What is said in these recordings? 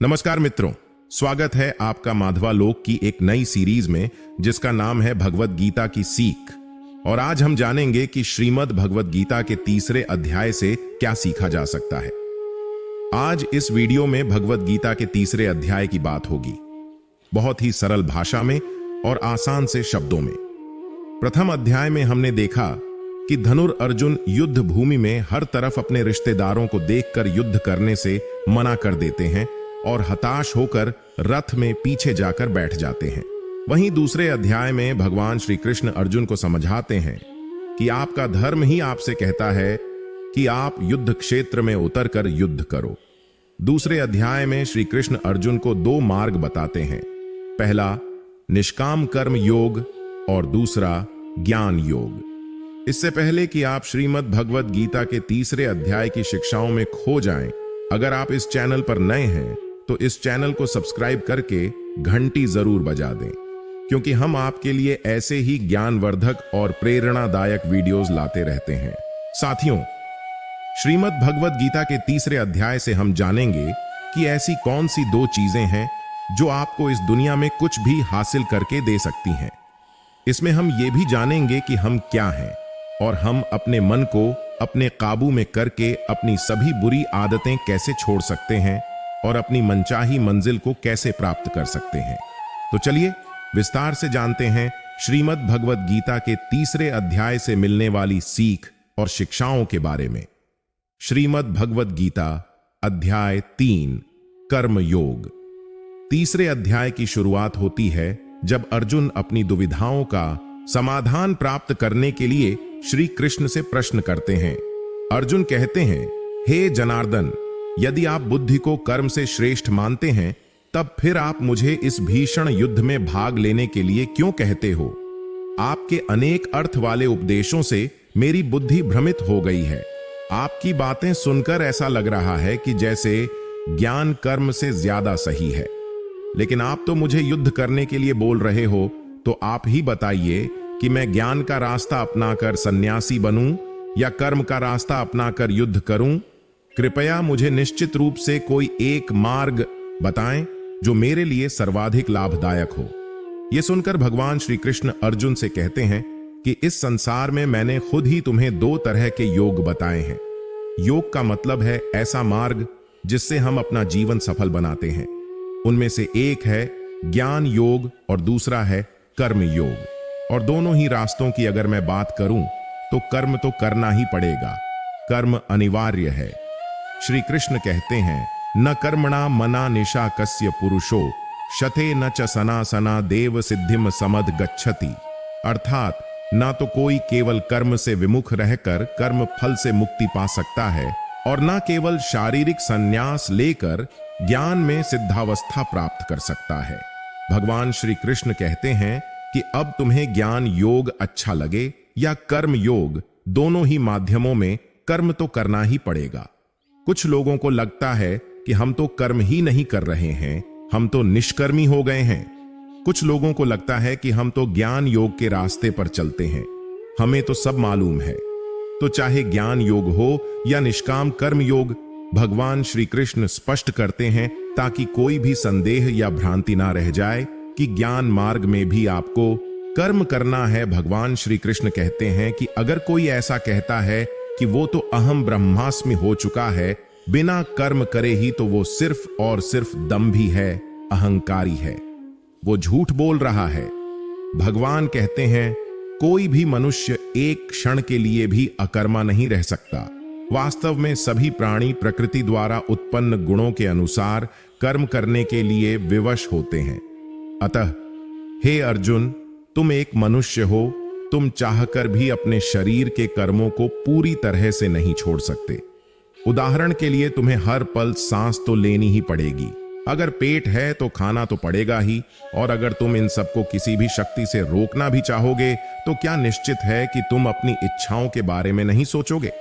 नमस्कार मित्रों, स्वागत है आपका माधवालोक की एक नई सीरीज में जिसका नाम है भगवत गीता की सीख। और आज हम जानेंगे कि श्रीमद् भगवत गीता के तीसरे अध्याय से क्या सीखा जा सकता है। आज इस वीडियो में भगवत गीता के तीसरे अध्याय की बात होगी, बहुत ही सरल भाषा में और आसान से शब्दों में। प्रथम अध्याय में हमने देखा कि धनुर अर्जुन युद्ध भूमि में हर तरफ अपने रिश्तेदारों को देखकर युद्ध करने से मना कर देते हैं और हताश होकर रथ में पीछे जाकर बैठ जाते हैं। वहीं दूसरे अध्याय में भगवान श्री कृष्ण अर्जुन को समझाते हैं कि आपका धर्म ही आपसे कहता है कि आप युद्ध क्षेत्र में उतरकर युद्ध करो। दूसरे अध्याय में श्री कृष्ण अर्जुन को दो मार्ग बताते हैं, पहला निष्काम कर्म योग और दूसरा ज्ञान योग। इससे पहले कि आप श्रीमद् भगवत गीता के तीसरे अध्याय की शिक्षाओं में खो जाएं, अगर आप इस चैनल पर नए हैं तो इस चैनल को सब्सक्राइब करके घंटी जरूर बजा दें, क्योंकि हम आपके लिए ऐसे ही ज्ञानवर्धक और प्रेरणादायक वीडियोस लाते रहते हैं। साथियों, श्रीमद् भगवत गीता के तीसरे अध्याय से हम जानेंगे कि ऐसी कौन सी दो चीजें हैं जो आपको इस दुनिया में कुछ भी हासिल करके दे सकती हैं। इसमें हम ये भी जानेंगे कि हम क्या हैं और हम अपने मन को अपने काबू में करके अपनी सभी बुरी आदतें कैसे छोड़ सकते हैं और अपनी मनचाही मंजिल को कैसे प्राप्त कर सकते हैं। तो चलिए विस्तार से जानते हैं श्रीमद् भगवत गीता के तीसरे अध्याय से मिलने वाली सीख और शिक्षाओं के बारे में। श्रीमद् भगवत गीता अध्याय 3 कर्म योग। तीसरे अध्याय की शुरुआत होती है जब अर्जुन अपनी दुविधाओं का समाधान प्राप्त करने के लिए श्री कृष्ण से प्रश्न करते हैं। अर्जुन कहते हैं, हे जनार्दन, यदि आप बुद्धि को कर्म से श्रेष्ठ मानते हैं तब फिर आप मुझे इस भीषण युद्ध में भाग लेने के लिए क्यों कहते हो? आपके अनेक अर्थ वाले उपदेशों से मेरी बुद्धि भ्रमित हो गई है। आपकी बातें सुनकर ऐसा लग रहा है कि जैसे ज्ञान कर्म से ज्यादा सही है, लेकिन आप तो मुझे युद्ध करने के लिए बोल रहे हो, तो आप ही बताइए कि मैं ज्ञान का रास्ता अपनाकर सन्यासी बनूं या कर्म का रास्ता अपनाकर युद्ध करूं? कृपया मुझे निश्चित रूप से कोई एक मार्ग बताएं जो मेरे लिए सर्वाधिक लाभदायक हो। यह सुनकर भगवान श्री कृष्ण अर्जुन से कहते हैं कि इस संसार में मैंने खुद ही तुम्हें दो तरह के योग बताए हैं। योग का मतलब है ऐसा मार्ग जिससे हम अपना जीवन सफल बनाते हैं। उनमें से एक है ज्ञान योग और दूसरा है कर्म योग। और दोनों ही रास्तों की अगर मैं बात करूं तो कर्म तो करना ही पड़ेगा, कर्म अनिवार्य है। श्री कृष्ण कहते हैं, न कर्मणा मना निशा कस्य पुरुषो शते न च सना सना देव सिद्धिम समद गच्छति। अर्थात ना तो कोई केवल कर्म से विमुख रहकर कर्म फल से मुक्ति पा सकता है और ना केवल शारीरिक संन्यास लेकर ज्ञान में सिद्धावस्था प्राप्त कर सकता है। भगवान श्री कृष्ण कहते हैं कि अब तुम्हें ज्ञान योग अच्छा लगे या कर्म योग, दोनों ही माध्यमों में कर्म तो करना ही पड़ेगा। कुछ लोगों को लगता है कि हम तो कर्म ही नहीं कर रहे हैं, हम तो निष्कर्मी हो गए हैं। कुछ लोगों को लगता है कि हम तो ज्ञान योग के रास्ते पर चलते हैं, हमें तो सब मालूम है। तो चाहे ज्ञान योग हो या निष्काम कर्म योग, भगवान श्री कृष्ण स्पष्ट करते हैं ताकि कोई भी संदेह या भ्रांति ना रह जाए कि ज्ञान मार्ग में भी आपको कर्म करना है। भगवान श्री कृष्ण कहते हैं कि अगर कोई ऐसा कहता है कि वो तो अहम ब्रह्मास्मि हो चुका है बिना कर्म करे ही, तो वो सिर्फ और सिर्फ दंभी है, अहंकारी है, वो झूठ बोल रहा है। भगवान कहते हैं कोई भी मनुष्य एक क्षण के लिए भी अकर्मा नहीं रह सकता। वास्तव में सभी प्राणी प्रकृति द्वारा उत्पन्न गुणों के अनुसार कर्म करने के लिए विवश होते हैं। अतः हे अर्जुन, तुम एक मनुष्य हो, तुम चाहकर भी अपने शरीर के कर्मों को पूरी तरह से नहीं छोड़ सकते। उदाहरण के लिए तुम्हें हर पल सांस तो लेनी ही पड़ेगी, अगर पेट है तो खाना तो पड़ेगा ही, और अगर तुम इन सबको किसी भी शक्ति से रोकना भी चाहोगे तो क्या निश्चित है कि तुम अपनी इच्छाओं के बारे में नहीं सोचोगे?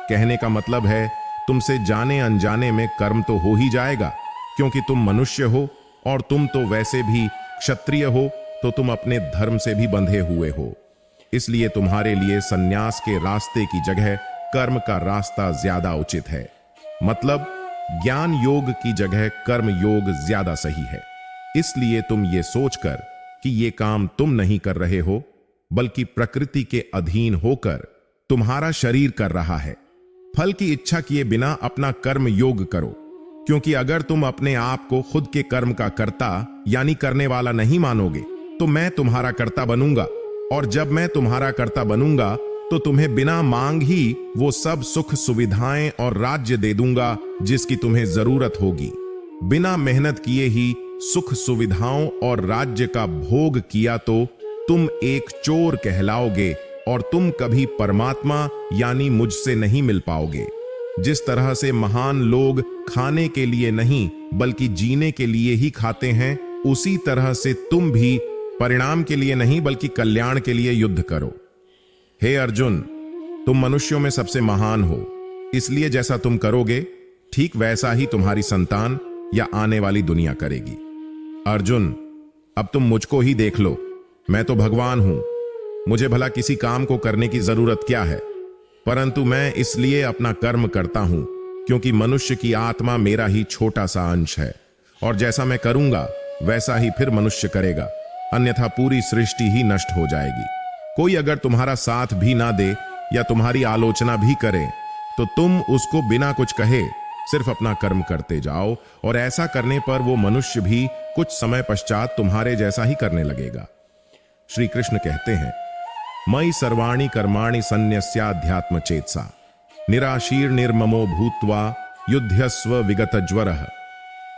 कहने का मतलब है तुमसे जाने अनजाने में कर्म तो हो ही जाएगा, क्योंकि तुम मनुष्य हो और तुम तो वैसे भी क्षत्रिय हो, तो तुम अपने धर्म से भी बंधे हुए हो। इसलिए तुम्हारे लिए सन्यास के रास्ते की जगह कर्म का रास्ता ज्यादा उचित है। मतलब ज्ञान योग की जगह कर्म योग ज्यादा सही है। इसलिए तुम ये सोचकर कि ये काम तुम नहीं कर रहे हो, बल्कि प्रकृति के अधीन होकर तुम्हारा शरीर कर रहा है, फल की इच्छा किए बिना अपना कर्म योग करो। क्योंकि अगर तुम अपने आप को खुद के कर्म का कर्ता यानी करने वाला नहीं मानोगे, तो मैं तुम्हारा कर्ता बनूंगा, और जब मैं तुम्हारा कर्ता बनूंगा तो तुम्हें बिना मांग ही वो सब सुख सुविधाएं और राज्य दे दूंगा जिसकी तुम्हें जरूरत होगी। बिना मेहनत किए ही सुख सुविधाओं और राज्य का भोग किया तो तुम एक चोर कहलाओगे और तुम कभी परमात्मा यानी मुझसे नहीं मिल पाओगे। जिस तरह से महान लोग खाने के लिए नहीं बल्कि जीने के लिए ही खाते हैं, उसी तरह से तुम भी परिणाम के लिए नहीं बल्कि कल्याण के लिए युद्ध करो। हे अर्जुन, तुम मनुष्यों में सबसे महान हो, इसलिए जैसा तुम करोगे ठीक वैसा ही तुम्हारी संतान या आने वाली दुनिया करेगी। अर्जुन, अब तुम मुझको ही देख लो, मैं तो भगवान हूं, मुझे भला किसी काम को करने की जरूरत क्या है, परंतु मैं इसलिए अपना कर्म करता हूं क्योंकि मनुष्य की आत्मा मेरा ही छोटा सा अंश है, और जैसा मैं करूंगा वैसा ही फिर मनुष्य करेगा, अन्यथा पूरी सृष्टि ही नष्ट हो जाएगी। कोई अगर तुम्हारा साथ भी ना दे या तुम्हारी आलोचना भी करे तो तुम उसको बिना कुछ कहे सिर्फ अपना कर्म करते जाओ, और ऐसा करने पर वो मनुष्य भी कुछ समय पश्चात तुम्हारे जैसा ही करने लगेगा। श्री कृष्ण कहते हैं, मयि सर्वाणि कर्माणि सन्न्यस्याध्यात्म चेतसा निराशीर निर्ममो भूत्वा युध्यस्व विगत ज्वरः।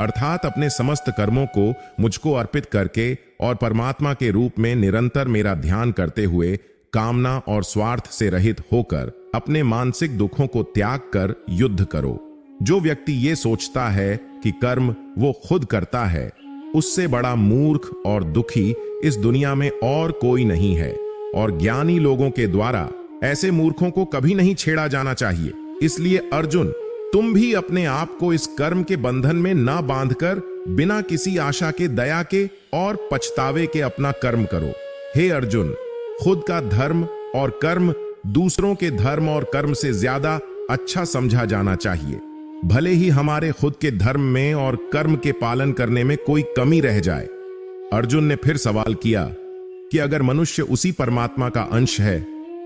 अर्थात अपने समस्त कर्मों को मुझको अर्पित करके और परमात्मा के रूप में निरंतर मेरा ध्यान करते हुए कामना और स्वार्थ से रहित होकर अपने मानसिक दुखों को त्याग कर युद्ध करो। जो व्यक्ति ये सोचता है कि कर्म वो खुद करता है, उससे बड़ा मूर्ख और दुखी इस दुनिया में और कोई नहीं है, और ज्ञानी लोगों के द्वारा ऐसे मूर्खों को कभी नहीं छेड़ा जाना चाहिए। इसलिए अर्जुन, तुम भी अपने आप को इस कर्म के बंधन में ना बांधकर बिना किसी आशा के, दया के और पछतावे के अपना कर्म करो। हे अर्जुन, खुद का धर्म और कर्म दूसरों के धर्म और कर्म से ज्यादा अच्छा समझा जाना चाहिए, भले ही हमारे खुद के धर्म में और कर्म के पालन करने में कोई कमी रह जाए। अर्जुन ने फिर सवाल किया कि अगर मनुष्य उसी परमात्मा का अंश है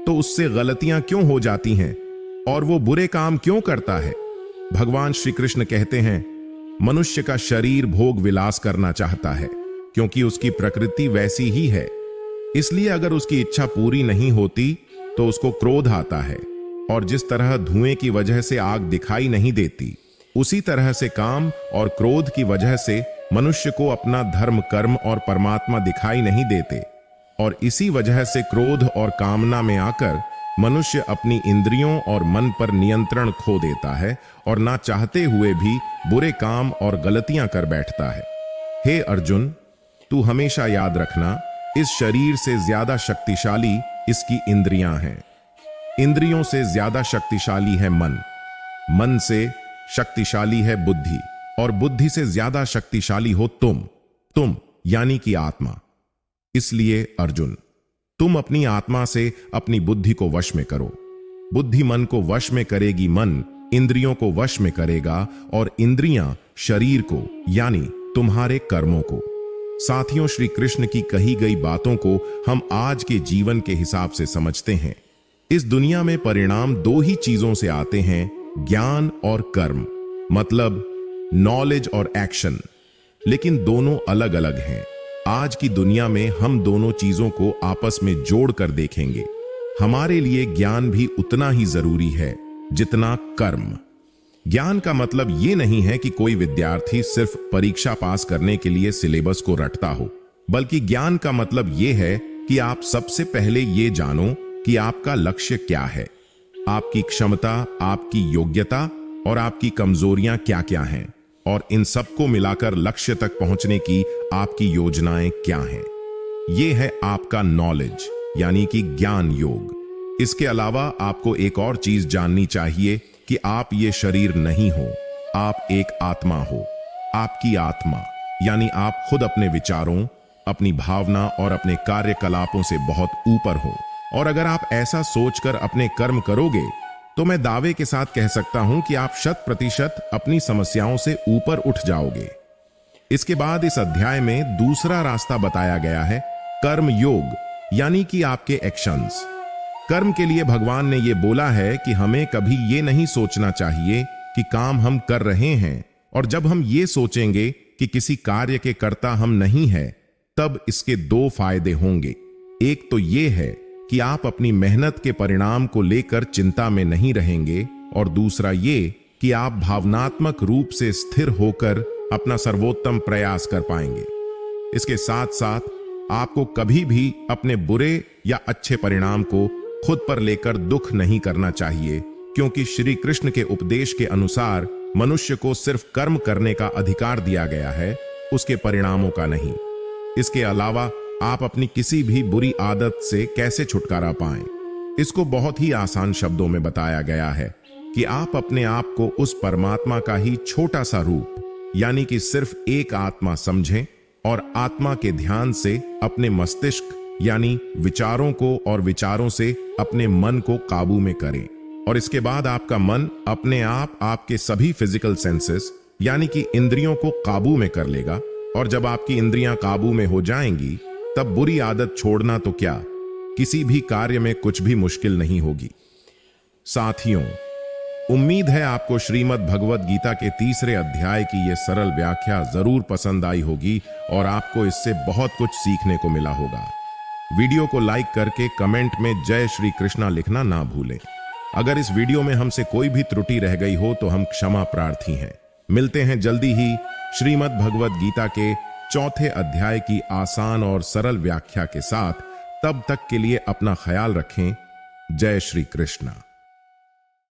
तो उससे गलतियां क्यों हो जाती हैं और वो बुरे काम क्यों करता है। भगवान श्री कृष्ण कहते हैं, मनुष्य का शरीर भोग विलास करना चाहता है क्योंकि उसकी प्रकृति वैसी ही है। इसलिए अगर उसकी इच्छा पूरी नहीं होती तो उसको क्रोध आता है, और जिस तरह धुएं की वजह से आग दिखाई नहीं देती, उसी तरह से काम और क्रोध की वजह से मनुष्य को अपना धर्म, कर्म और परमात्मा दिखाई नहीं देते, और इसी वजह से क्रोध और कामना में आकर मनुष्य अपनी इंद्रियों और मन पर नियंत्रण खो देता है और ना चाहते हुए भी बुरे काम और गलतियां कर बैठता है। हे अर्जुन, तू हमेशा याद रखना, इस शरीर से ज्यादा शक्तिशाली इसकी इंद्रियां हैं, इंद्रियों से ज्यादा शक्तिशाली है मन, मन से शक्तिशाली है बुद्धि, और बुद्धि से ज्यादा शक्तिशाली हो तुम यानी कि आत्मा। इसलिए अर्जुन, तुम अपनी आत्मा से अपनी बुद्धि को वश में करो। बुद्धि मन को वश में करेगी, मन इंद्रियों को वश में करेगा, और इंद्रियां शरीर को यानी तुम्हारे कर्मों को। साथियों, श्री कृष्ण की कही गई बातों को हम आज के जीवन के हिसाब से समझते हैं। इस दुनिया में परिणाम दो ही चीजों से आते हैं, ज्ञान और कर्म, मतलब नॉलेज और एक्शन, लेकिन दोनों अलग अलग हैं। आज की दुनिया में हम दोनों चीजों को आपस में जोड़कर देखेंगे। हमारे लिए ज्ञान भी उतना ही जरूरी है जितना कर्म। ज्ञान का मतलब यह नहीं है कि कोई विद्यार्थी सिर्फ परीक्षा पास करने के लिए सिलेबस को रटता हो, बल्कि ज्ञान का मतलब यह है कि आप सबसे पहले ये जानो कि आपका लक्ष्य क्या है, आपकी क्षमता, आपकी योग्यता और आपकी कमजोरियां क्या क्या हैं, और इन सबको मिलाकर लक्ष्य तक पहुंचने की आपकी योजनाएं क्या हैं। यह है आपका नॉलेज यानी कि ज्ञान योग। इसके अलावा आपको एक और चीज जाननी चाहिए कि आप ये शरीर नहीं हो, आप एक आत्मा हो। आपकी आत्मा यानी आप खुद अपने विचारों, अपनी भावना और अपने कार्यकलापों से बहुत ऊपर हो, और अगर आप ऐसा सोचकर अपने कर्म करोगे तो मैं दावे के साथ कह सकता हूं कि आप 100% अपनी समस्याओं से ऊपर उठ जाओगे। इसके बाद इस अध्याय में दूसरा रास्ता बताया गया है, कर्म योग, यानी कि आपके एक्शंस। कर्म के लिए भगवान ने यह बोला है कि हमें कभी यह नहीं सोचना चाहिए कि काम हम कर रहे हैं, और जब हम ये सोचेंगे कि किसी कार्य के कर्ता हम नहीं हैं, तब इसके दो फायदे होंगे। एक तो यह है कि आप अपनी मेहनत के परिणाम को लेकर चिंता में नहीं रहेंगे, और दूसरा ये कि आप भावनात्मक रूप से स्थिर होकर अपना सर्वोत्तम प्रयास कर पाएंगे। इसके साथ साथ आपको कभी भी अपने बुरे या अच्छे परिणाम को खुद पर लेकर दुख नहीं करना चाहिए, क्योंकि श्री कृष्ण के उपदेश के अनुसार मनुष्य को सिर्फ कर्म करने का अधिकार दिया गया है, उसके परिणामों का नहीं। इसके अलावा आप अपनी किसी भी बुरी आदत से कैसे छुटकारा पाएं, इसको बहुत ही आसान शब्दों में बताया गया है कि आप अपने आप को उस परमात्मा का ही छोटा सा रूप, यानी कि सिर्फ एक आत्मा समझें, और आत्मा के ध्यान से अपने मस्तिष्क यानी विचारों को और विचारों से अपने मन को काबू में करें। और इसके बाद आपका मन अपने आप आपके सभी फिजिकल सेंसेस यानी कि इंद्रियों को काबू में कर लेगा, और जब आपकी इंद्रियां काबू में हो जाएंगी, तब बुरी आदत छोड़ना तो क्या, किसी भी कार्य में कुछ भी मुश्किल नहीं होगी। साथियों, उम्मीद है आपको श्रीमद् भगवद गीता के तीसरे अध्याय की यह सरल व्याख्या जरूर पसंद आई होगी और आपको इससे बहुत कुछ सीखने को मिला होगा। वीडियो को लाइक करके कमेंट में जय श्री कृष्णा लिखना ना भूलें। अगर इस वीडियो में हमसे कोई भी त्रुटि रह गई हो तो हम क्षमा प्रार्थी हैं। मिलते हैं जल्दी ही श्रीमद् भगवद गीता के चौथे अध्याय की आसान और सरल व्याख्या के साथ। तब तक के लिए अपना ख्याल रखें। जय श्री कृष्णा।